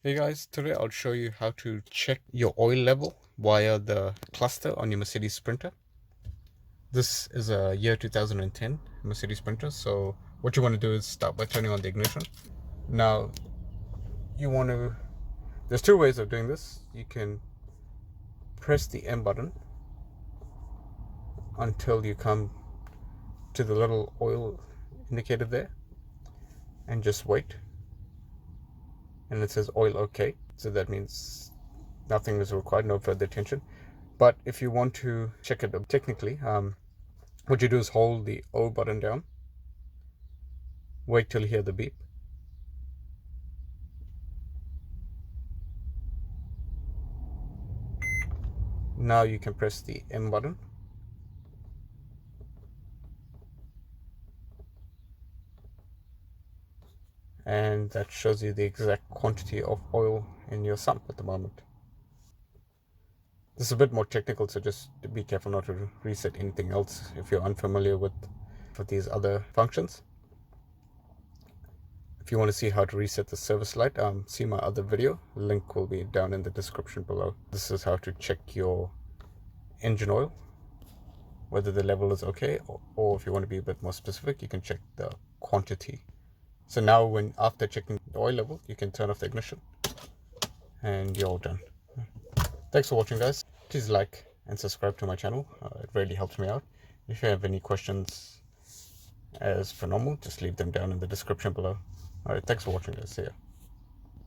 Hey guys, today I'll show you how to check your oil level via the cluster on your Mercedes Sprinter. This is a year 2010 Mercedes Sprinter, so what you want to do is start by turning on the ignition. Now, there's two ways of doing this. You can press the M button until you come to the little oil indicator there and just wait. And it says oil OK, so that means nothing is required, no further attention. But if you want to check it technically, what you do is hold the O button down, wait till you hear the beep, now you can press the M button, and that shows you the exact quantity of oil in your sump at the moment. This is a bit more technical, so just be careful not to reset anything else if you're unfamiliar with these other functions. If you want to see how to reset the service light, see my other video. Link will be down in the description below. This is how to check your engine oil, whether the level is okay, or if you want to be a bit more specific, you can check the quantity. So now after checking the oil level, you can turn off the ignition and you're all done. Thanks for watching, guys. Please like and subscribe to my channel. It really helps me out. If you have any questions, as per normal, just leave them down in the description below. Alright, thanks for watching, guys. See ya.